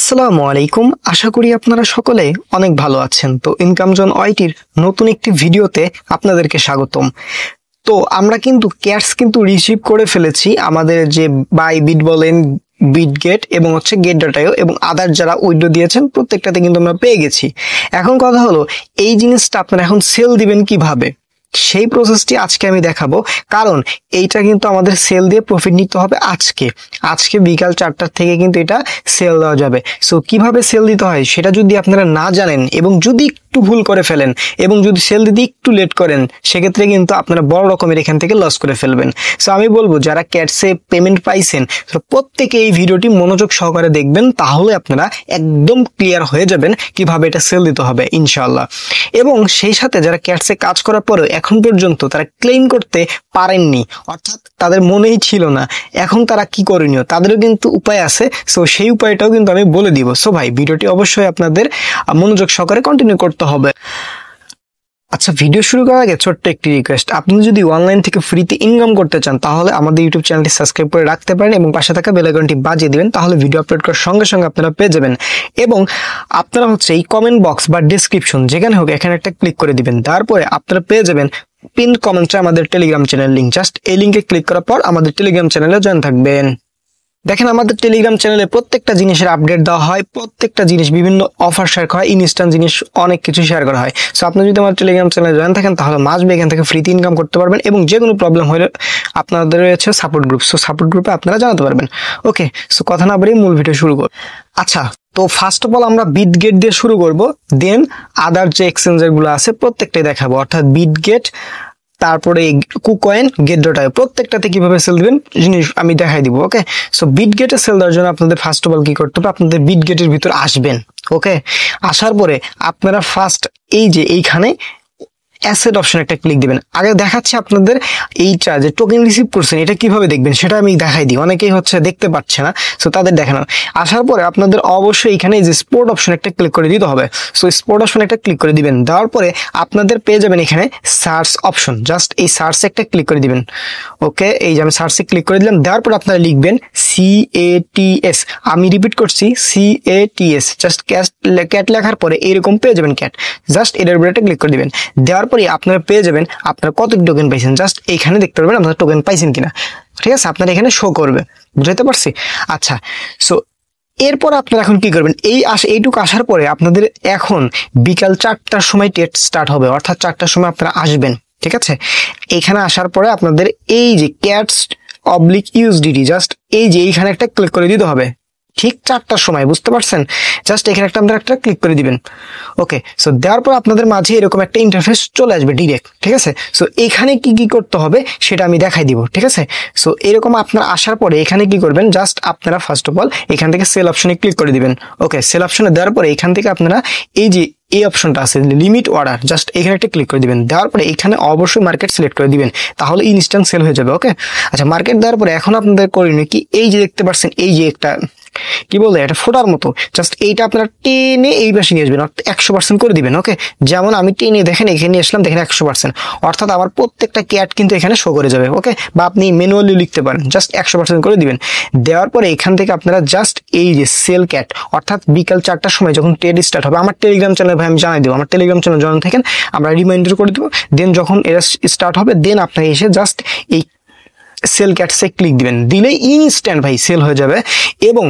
আসসালামু আলাইকুম। আশা করি আপনারা সকলে অনেক ভালো আছেন। তো ইনকাম জোন ওয়াইটির নতুন একটি ভিডিওতে আপনাদেরকে স্বাগতম। তো আমরা কিন্তু ক্যাটস কিন্তু রিসিভ করে ফেলেছি আমাদের যে বাইবিট বলেন, বিটগেট এবং গেটডাটাও এবং আদার যারা উইড্রো দিয়েছেন প্রত্যেকটাতে কিন্তু আমরা পেয়ে গেছি। এখন কথা হলো এই জিনিসটা আপনারা এখন সেল দিবেন কিভাবে, সেই প্রসেসটি আজকে আমি দেখাবো। কারণ এইটা কিন্তু আমাদের সেল দিয়ে প্রফিট নিতে হবে আজকে বিকাল 4টার থেকে কিন্তু এটা সেল দেওয়া যাবে। সো কিভাবে সেল দিতে হয় সেটা যদি আপনারা না জানেন এবং যদি একটু ভুল করে ফেলেন এবং যদি সেল দিতে একটু লেট করেন, সেক্ষেত্রে কিন্তু আপনারা বড় রকমের এখান থেকে লস করে ফেলবেন। সো আমি বলবো যারা ক্যাটসে পেমেন্ট পাইছেন প্রত্যেকে এই ভিডিওটি মনোযোগ সহকারে দেখবেন, তাহলে আপনারা একদম ক্লিয়ার হয়ে যাবেন কিভাবে এটা সেল দিতে হবে ইনশাআল্লাহ। এবং সেই সাথে যারা ক্যাটসে কাজ করার পরেও এখন পর্যন্ত তারা ক্লেম করতে পারেননি, অর্থাৎ তাদের মনেই ছিল না, এখন তারা কি করণীয়, তাদেরও কিন্তু উপায় আছে। সো সেই উপায়টাও কিন্তু আমি বলে দিব। সো ভাই ভিডিওটি অবশ্যই আপনাদের মনোযোগ সহকারে কন্টিনিউ করতে হবে। আচ্ছা, ভিডিও শুরু করার আগে ছোট্ট একটি রিকোয়েস্ট, আপনি যদি অনলাইন থেকে ফ্রিতে ইনকাম করতে চান তাহলে আমাদের ইউটিউব চ্যানেলটি সাবস্ক্রাইব করে রাখতে পারেন এবং পাশে থাকা বেল আইকনটি বাজিয়ে দিবেন, তাহলে ভিডিও আপলোড করার সঙ্গে সঙ্গে আপনারা পেয়ে যাবেন। এবং আপনারা এই কমেন্ট বক্স বা ডেসক্রিপশন যেখানে হোক এখানে একটা ক্লিক করে দিবেন, তারপরে আপনারা পেয়ে যাবেন পিন কমেন্টে আমাদের টেলিগ্রাম চ্যানেল লিঙ্ক। জাস্ট এই লিঙ্কে ক্লিক করার পর আমাদের টেলিগ্রাম চ্যানেলে জয়েন থাকবেন। দেখেন আমাদের টেলিগ্রাম চ্যানেলে প্রত্যেকটা জিনিসের আপডেট দেওয়া হয়, প্রত্যেকটা জিনিস বিভিন্ন অফার শেয়ার করা হয়, ইনস্ট্যান্ট জিনিস অনেক কিছু শেয়ার করা হয়। সো আপনি যদি আমার টেলিগ্রাম চ্যানেলে জয়েন থাকেন তাহলে মাসবে এখান থেকে ফ্রিতে ইনকাম করতে পারবেন এবং যে কোনো প্রবলেম হলে আপনাদের রয়েছে সাপোর্ট গ্রুপ। সো সাপোর্ট গ্রুপে আপনারা জানাতে পারবেন। ওকে, সো কথা না বাড়িয়ে মূল ভিডিও শুরু করব। আচ্ছা, তো ফার্স্ট অফ অল আমরা বিটগেট দিয়ে শুরু করব, দেন আদার যে এক্সচেঞ্জার গুলো আছে প্রত্যেকটাই দেখাবো, অর্থাৎ বিটগেট, তারপরে কুকয়েন, গেটডাটাও প্রত্যেকটাতে কিভাবে সেল দিবেন জিনিস আমি দেখাই দিব। ওকে, সো বিটগেটে সেল দেওয়ার জন্য আপনাদের ফার্স্ট অফ অল কি করতে হবে, আপনাদের বিটগেটের ভিতর আসবেন। ওকে, আসার পরে আপনারা ফার্স্ট এই যে এইখানে অ্যাসেট অপশন একটা ক্লিক দিবেন। আগে দেখাচ্ছি আপনাদের এইটা যে টোকেন রিসিভ করছেন এটা কিভাবে দেখবেন সেটা আমি দেখাই দিই, অনেকেই দেখতে পাচ্ছে না, সো তাদের দেখানো। আসার পরে আপনাদের অবশ্যই এখানে যে স্পোর্ট অপশন একটা ক্লিক করে দিতে হবে। সো স্পোর্ট অপশন একটা ক্লিক করে দিবেন, দেওয়ার পরে আপনাদের পেয়ে যাবেন এখানে সার্চ অপশন, জাস্ট এই সার্চে একটা ক্লিক করে দিবেন। ওকে, এই যে আমি সার্চে ক্লিক করে দিলাম, দেওয়ার পরে আপনারা লিখবেন CATS, আমি রিপিট করছি CATS, জাস্ট ক্যাট লেখার পরে এরকম পেয়ে যাবেন ক্যাট, জাস্ট এটার উপরে একটা ক্লিক করে দিবেন। দেওয়ার পরে আপনারা পেয়ে যাবেন আপনারা কত টোকেন পাইছেন, জাস্ট এইখানে দেখতে পারবেন আপনারা টোকেন পাইছেন কিনা। ঠিক আছে, আপনারা এখানে শো করবে, বুঝতে পারছি। আচ্ছা, সো এরপর আপনারা এখন কি করবেন, এইটুকু আসার পরে আপনাদের এখন বিকাল 4টার সময় টেট স্টার্ট হবে, অর্থাৎ 4টার সময় আপনারা আসবেন। ঠিক আছে, এখানে আসার পরে আপনাদের এই যে ক্যাটস /USDT, জাস্ট এই যে এইখানে একটা ক্লিক করে দিতে হবে ঠিক 4টার সময়, বুঝতে পারছেন। জাস্ট এখানে আপনারা একটা ক্লিক করে দিবেন। ওকে, সো দেওয়ার পর আপনাদের মাঝে এরকম একটা ইন্টারফেস চলে আসবে ডিরেক্ট। ঠিক আছে, সো এখানে কি কি করতে হবে সেটা আমি দেখাই দিব। ঠিক আছে, সো এরকম আপনারা আসার পরে এখানে কি করবেন, জাস্ট আপনারা ফার্স্ট অফ অল এখান থেকে সেল অপশনে ক্লিক করে দিবেন। ওকে, সেল অপশনে দেওয়ার পরে এখান থেকে আপনারা এই যে এই অপশনটা আছে লিমিট অর্ডার, জাস্ট এখানে একটা ক্লিক করে দিবেন। দেওয়ার পরে এখানে অবশ্যই মার্কেট সিলেক্ট করে দিবেন, তাহলে ইনস্ট্যান্ট সেল হয়ে যাবে। ওকে, আচ্ছা, মার্কেট দেওয়ার পরে এখন আপনাদের করণীয় কি, এই যে দেখতে পাচ্ছেন এই যে একটা কি বলে এটা ফোটার মতো, জাস্ট এইটা আপনারা টেনে এই পাশে নিয়ে আসবেন, অর্থাৎ 100% করে দিবেন। ওকে, যেমন আমি টেনে দেখেন এখানে নিয়ে আসলাম, দেখেন 100%, অর্থাৎ আমার প্রত্যেকটা ক্যাট কিন্তু এখানে শো করে যাবে। ওকে, বা আপনি ম্যানুয়ালি লিখতে পারেন, জাস্ট 100% করে দিবেন। দেওয়ার পরে এখান থেকে আপনারা জাস্ট এই যে সেল ক্যাট, অর্থাৎ বিকাল 4টার সময় যখন ট্রেড স্টার্ট হবে, আমার টেলিগ্রাম চ্যানেল ভাই আমি জানাই দেবো, আমার টেলিগ্রাম চ্যানেল জয়েন থাকেন, আমরা রিমাইন্ডার করে দেবো। দেন যখন এটা স্টার্ট হবে দেন আপনারা এসে জাস্ট এই সেল ক্যাটসে ক্লিক দিবেন, দিলেই ইনস্ট্যান্ট ভাই সেল হয়ে যাবে এবং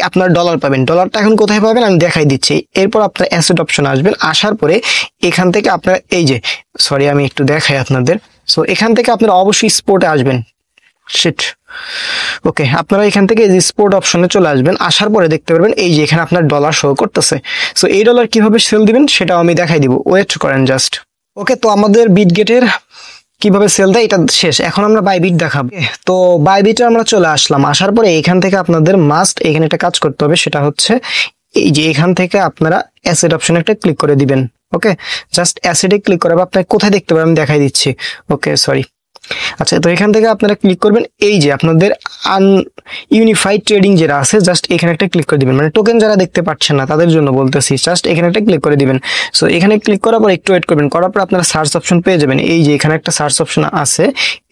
আপনার ডলার পাবেন। ডলারটা এখন কোথায় পাবেন আমি দেখাই দিচ্ছি। এরপর আপনার অ্যাসেট অপশন আসবেন, আসার পরে এখান থেকে আপনারা এই যে আমি একটু দেখাই আপনাদের। সো এখান থেকে আপনারা অবশ্যই স্পোর্টে আসবেন। ওকে, আপনারা এখান থেকে এই যে স্পোর্ট অপশনে চলে আসবেন, আসার পরে দেখতে পারবেন এই যে এখানে আপনার ডলার শো করতেছে। সো এই ডলার কিভাবে সেল দিবেন সেটাও আমি দেখাই দিব, ওয়েট করেন জাস্ট। ওকে, তো আমাদের বিটগেটের কিভাবে সেল দেয় এটা শেষ, এখন আমরা বাইবিট দেখাবো। তো বাইবিটে আমরা চলে আসলাম, আসার পরে এখান থেকে আপনাদের মাস্ট এখানে একটা কাজ করতে হবে, সেটা হচ্ছে এই যে এখান থেকে আপনারা অ্যাসেট অপশনে একটা ক্লিক করে দিবেন। ওকে, জাস্ট অ্যাসেটে ক্লিক করাবে, আপনার কোথায় দেখতে পারেন আমি দেখাই দিচ্ছি। ওকে, সরি, আচ্ছা, তো এখান থেকে আপনারা ক্লিক করবেন এই যে আপনাদের ইউনিফাইড ট্রেডিং যেটা আছে, জাস্ট এখানে একটা ক্লিক করে দিবেন। মানে টোকেন যারা দেখতে পাচ্ছেন না তাদের জন্য বলতেছি, জাস্ট এখানে একটা ক্লিক করে দিবেন। সো এখানে ক্লিক করার পর একটু ওয়েট করবেন, করার পর আপনারা সার্চ অপশন পেয়ে যাবেন। এই যে এখানে একটা সার্চ অপশন আছে,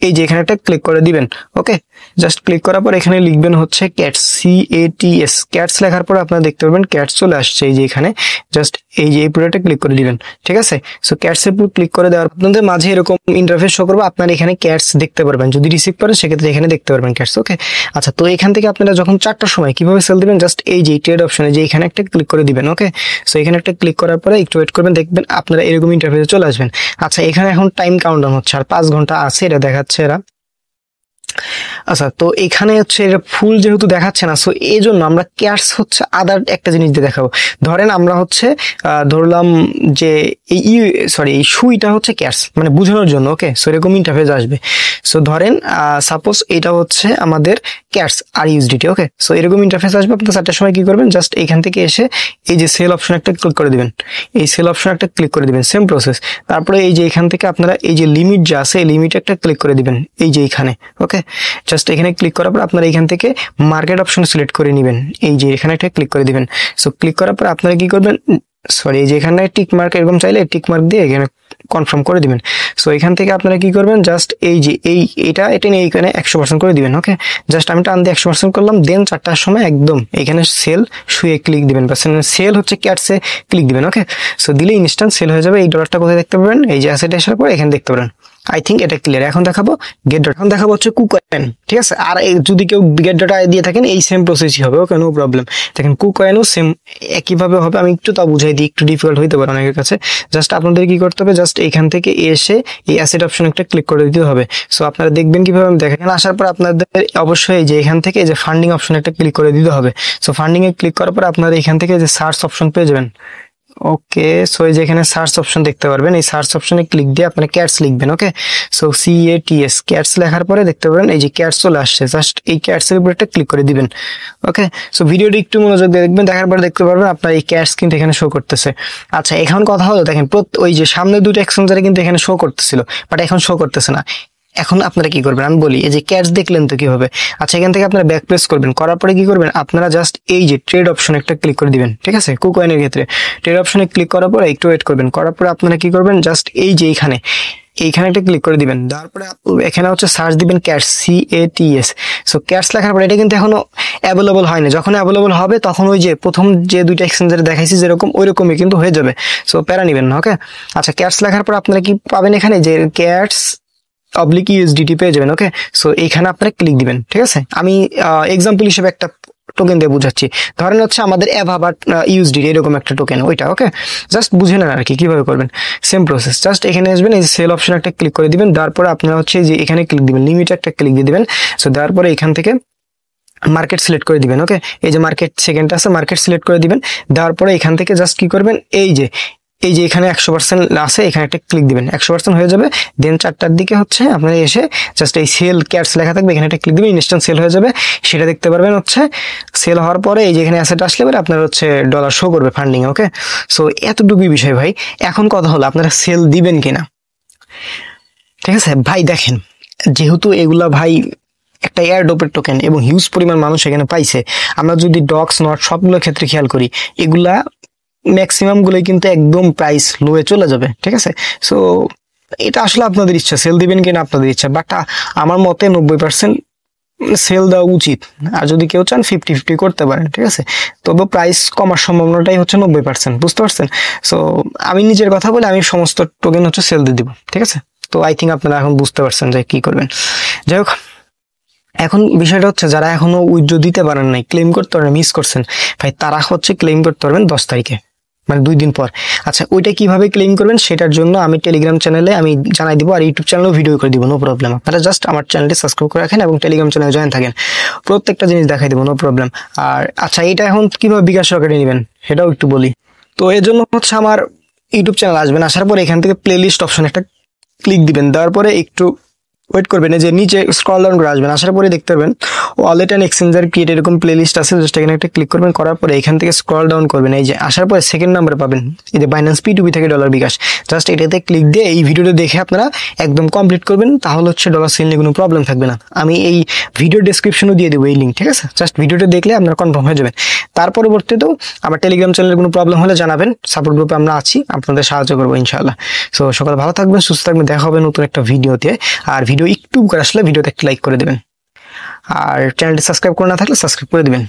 এই যে এখানে একটা ক্লিক করে দিবেন। ওকে, জাস্ট ক্লিক করার পর এখানে লিখবেন হচ্ছে ক্যাটস, CATS, ক্যাটস লেখার পর আপনারা দেখতে পাবেন ক্যাটস চলে আসছে এই যে এখানে। জাস্ট এই যে এই পুরোটা ক্লিক করে দিবেন, ঠিক আছে। সো ক্যাটস এর উপর ক্লিক করে দেওয়ার আপনাদের মাঝে এরকম ইন্টারফেস শো করবে, আপনারা এখানে ক্যাটস দেখতে পারবেন। যদি রিসিভ করেন সেক্ষেত্রে এখানে দেখতে পারবেন ক্যাটস। ওকে, আচ্ছা, তো এখান থেকে আপনারা যখন 4টার সময় কিভাবে সেল দিবেন, জাস্ট এই যে ট্রেড অপশনে যে এখানে একটা ক্লিক করে দিবেন। ওকে, সো এখানে একটা ক্লিক করার পরে একটু ওয়েট করবেন, দেখবেন আপনারা এরকম ইন্টারফেসে চলে আসবেন। আচ্ছা, এখানে এখন টাইম কাউন্টডাউন হচ্ছে, আর 5 ঘন্টা আছে এটা দেখাচ্ছে এরা। আচ্ছা, তো এখানে হচ্ছে এটা ফুল যেহেতু দেখাচ্ছে না, সো এই জন্য আমরা ক্যাটস হচ্ছে আদার একটা জিনিস দিয়ে দেখাবো। ধরেন আমরা হচ্ছে ধরলাম যে এই সুইটা হচ্ছে ক্যাটস, মানে বোঝানোর জন্য। ওকে, সো এরকম ইন্টারফেস আসবে। সো ধরেন সাপোজ এটা হচ্ছে আমাদের ক্যাটস আর ইউএসডিটি। ওকে, সো এরকম ইন্টারফেস আসবে। আপনার 4টার সময় কি করবেন, জাস্ট এখান থেকে এসে এই যে সেল অপশন একটা ক্লিক করে দিবেন, এই সেল অপশন একটা ক্লিক করে দিবেন, সেম প্রসেস। তারপরে এই যে এখান থেকে আপনারা এই যে লিমিট যা আছে এই লিমিট একটা ক্লিক করে দিবেন এই যে এখানে। ওকে, জাস্ট এখানে ক্লিক করার পর আপনারা এখান থেকে মার্কেট অপশন সিলেক্ট করে নেবেন, এই যে এখানে একটা ক্লিক করে দিবেন। সো ক্লিক করার পর আপনারা কি করবেন, এই যে এখানে টিক মার্ক এরকম চাইলে টিক মার্ক দিয়ে এখানে কনফার্ম করে দিবেন। সো এখান থেকে আপনারা কি করবেন, জাস্ট এই যে এটা নিয়ে এইখানে 100% করে দিবেন। ওকে, জাস্ট আমি টান দিয়ে 100% করলাম, দেন 4টার সময় একদম এখানে সেল শুয়ে ক্লিক দিবেন, বা সেল হচ্ছে ক্যাটসে ক্লিক দিবেন। ওকে, সো দিলে ইনস্ট্যান্ট সেল হয়ে যাবে। এই ডলারটা কোথায় দেখতে পাবেন, এই যে অ্যাসেট আসার পর এখানে দেখতে পাবেন। আই থিঙ্ক এটা ক্লিয়ার। এখন দেখাবো গেট ডট, এখন দেখাবো হচ্ছে কুকয়েন, ঠিক আছে। আর যদি কেউ গেট ডট দিয়ে থাকেন এই সেম প্রসেসই হবে। ওকে, নো প্রবলেম। দেখেন কুকয়েনও সেম একইভাবে হবে। আমি একটু তা বুঝাই দিই, একটু ডিফিকাল্ট হইতে পারে অনেকের কাছে। জাস্ট আপনাদের কি করতে হবে, জাস্ট এখান থেকে এসে এই অ্যাসেট অপশন একটা ক্লিক করে দিতে হবে। সো আপনারা দেখবেন কিভাবে, আমি দেখেন আসার পর আপনাদের অবশ্যই যে এখান থেকে যে ফান্ডিং অপশন একটা ক্লিক করে দিতে হবে। সো ফান্ডিং এ ক্লিক করার পর আপনারা এখান থেকে যে সার্চ অপশন পেয়ে যাবেন। ওকে, সো এই যে এখানে সার্চ অপশন দেখতে পারবেন, এই সার্চ অপশনে ক্লিক দিয়ে আপনারা ক্যাটস লিখবেন। ওকে, সো CATS ক্যাটস লেখার পরে দেখতে পারেন এই যে ক্যাটস চলে আসছে, জাস্ট এই ক্যাটস এর উপর একটা ক্লিক করে দিবেন। ওকে, সো ভিডিওটি একটু মনোযোগ দিয়ে দেখবেন, দেখার পরে দেখতে পারবেন আপনার এই ক্যাটস কিন্তু এখানে শো করতেছে। আচ্ছা, এখন কথা হলো দেখেন ওই যে সামনে দুটো এক্সচেঞ্জারে কিন্তু এখানে শো করতেছিল, বাট এখন শো করতেছে না। এখন আপনারা কি করবেন আমি বলি, এই যে ক্যাটস দেখলেন তো কিভাবে। আচ্ছা, এখান থেকে আপনারা ব্যাক প্রেস করবেন, করার পরে কি করবেন, আপনারা জাস্ট এই যে ট্রেড অপশন একটা ক্লিক করে দিবেন, ঠিক আছে। কুকয়েনের ক্ষেত্রে ট্রেড অপশনে ক্লিক করার পরে একটু ওয়েট করবেন, করার পরে আপনারা কি করবেন, জাস্ট এই যে এইখানে একটা ক্লিক করে দিবেন। তারপরে এখানে হচ্ছে সার্চ দিবেন ক্যাটস, CATS। সো ক্যাটস লেখার পরে এটা কিন্তু এখনো অ্যাভেলেবল হয় না, যখন অ্যাভেলেবল হবে তখন ওই যে প্রথম যে দুইটা এক্সচেঞ্জারে দেখাইছি যেরকম ওইরকমই কিন্তু হয়ে যাবে। সো প্যারা নিবেন না। ওকে, আচ্ছা, ক্যাটস লেখার পর আপনারা কি পাবেন, এখানে যে ক্যাটস USDT পেয়ে যাবেন। ওকে, সো এইখানে আপনারা ক্লিক দিবেন, ঠিক আছে। আমি এক্সাম্পল হিসেবে একটা টোকেন দিয়ে বুঝাচ্ছি। ধরেন হচ্ছে আমাদের অ্যাভাবাট USDT এরকম একটা টোকেন, ওইটা। ওকে, জাস্ট বুঝে নেন আর কি কিভাবে করবেন, সেম প্রসেস। জাস্ট এখানে আসবেন, এই সেল অপশন একটা ক্লিক করে দিবেন, তারপরে আপনারা হচ্ছে যে এখানে ক্লিক দিবেন, লিমিট একটা ক্লিক দিয়ে দিবেন। সো তারপরে এখান থেকে মার্কেট সিলেক্ট করে দিবেন। ওকে, এই যে মার্কেট সেকেন্ড আছে, মার্কেট সিলেক্ট করে দিবেন। দেওয়ার পরে এখান থেকে জাস্ট কি করবেন, এই যে এখানে 100% আছে, এখানে একটা ক্লিক দিবেন, 100% হয়ে যাবে। দেন 4টার দিকে হচ্ছে আপনারা এসে জাস্ট এই সেল ক্যাটস লেখা থাকবে, এখানে একটা ক্লিক দিবেন, ইনস্ট্যান্ট সেল হয়ে যাবে। সেটা দেখতে পারবেন হচ্ছে সেল হওয়ার পরে এই যে এখানে অ্যাসেট আসলে পরে আপনার হচ্ছে ডলার শো করবে ফান্ডিং। ওকে, সো এতটুকুই বিষয় ভাই। এখন কথা হলো আপনারা সেল দিবেন কিনা, ঠিক আছে ভাই। দেখেন যেহেতু এগুলা ভাই একটা এয়ারড্রপের টোকেন এবং হিউজ পরিমাণ মানুষ এখানে পাইছে, আমরা যদি ডক্স নট সবগুলোর ক্ষেত্রে খেয়াল করি, এগুলা ম্যাক্সিমাম গুলোই কিন্তু একদম প্রাইস লোয়ে চলে যাবে, ঠিক আছে। সো এটা আসলে আপনাদের ইচ্ছা, সেল দিবেন কিনা আপনাদের ইচ্ছা, বাট আমার মতে 90% সেল দেওয়া উচিত। আর যদি কেউ চান 50-50 করতে পারেন, ঠিক আছে। তবে প্রাইস কমার সম্ভাবনাটাই হচ্ছে 90%, বুঝতে পারছেন। সো আমি নিজের কথা বলে আমি সমস্ত টোকেন হচ্ছে সেল দিয়ে দিব, ঠিক আছে। তো আই থিঙ্ক আপনারা এখন বুঝতে পারছেন যে কি করবেন। যাই হোক, এখন বিষয়টা হচ্ছে যারা এখনো উইথড্র দিতে পারেন নাই, ক্লেম করতে পারেন, মিস করছেন ভাই, তারা হচ্ছে ক্লেম করতে পারবেন 10 তারিখে, মানে 2 দিন পর। আচ্ছা, ওইটা কিভাবে ক্লেম করবেন সেটার জন্য আমি টেলিগ্রাম চ্যানেলে আমি জানাই দিব, আর ইউটিউব চ্যানেলেও ভিডিও করে দিব, নো প্রবলেম। আপনারা জাস্ট আমার চ্যানেলটি সাবস্ক্রাইব করে রাখেন এবং টেলিগ্রাম চ্যানেলে জয়েন থাকেন, প্রত্যেকটা জিনিস দেখাই দেবো, নো প্রবলেম। আর আচ্ছা, এটা এখন কিভাবে বিকাশ রকেটে নেবেন সেটাও একটু বলি। তো এর জন্য হচ্ছে আমার ইউটিউব চ্যানেল আসবেন, আসার পর এখান থেকে প্লে লিস্ট অপশন একটা ক্লিক দিবেন, দেওয়ার পরে একটু ওয়েট করবেন, এই যে নিচে স্ক্রল ডাউন করে আসবেন, আসার পরে দেখতে পারবেন ওয়ালেট অ্যান্ড এক্সচেঞ্জার ক্রিয়েট এরকম প্লেলিস্ট আছে, জাস্ট এখানে একটা ক্লিক করবেন, করার পরে এখান থেকে স্ক্রল ডাউন করবেন, এই যে আসার পরে সেকেন্ড নাম্বারে পাবেন এই যে বাইন্যান্স P2P থেকে ডলার বিকাশ, জাস্ট এটাতে ক্লিক দিয়ে এই ভিডিওটা দেখে আপনারা একদম কমপ্লিট করবেন, তাহলে হচ্ছে ডলার সেল নিয়ে কোনো প্রবলেম থাকবে না। আমি এই ভিডিও ডেসক্রিপশনও দিয়ে দেবো এই লিঙ্ক, ঠিক আছে? জাস্ট ভিডিওটা দেখলে আপনারা কনফার্ম হয়ে যাবেন। তার পরবর্তীতেও আমার টেলিগ্রাম চ্যানেলে কোনো প্রবলেম হলে জানাবেন, সাপোর্ট গ্রুপে আমরা আছি, আপনাদের সাহায্য করবো ইনশাআল্লাহ। সো সকালে ভালো থাকবেন, সুস্থ থাকবেন, দেখা হবে নতুন একটা ভিডিওতে। আর ভিডিও একটু করে আসলে ভিডিওতে একটা লাইক করে দেবেন, আর চ্যানেলটি সাবস্ক্রাইব করে না থাকলে সাবস্ক্রাইব করে দিবেন।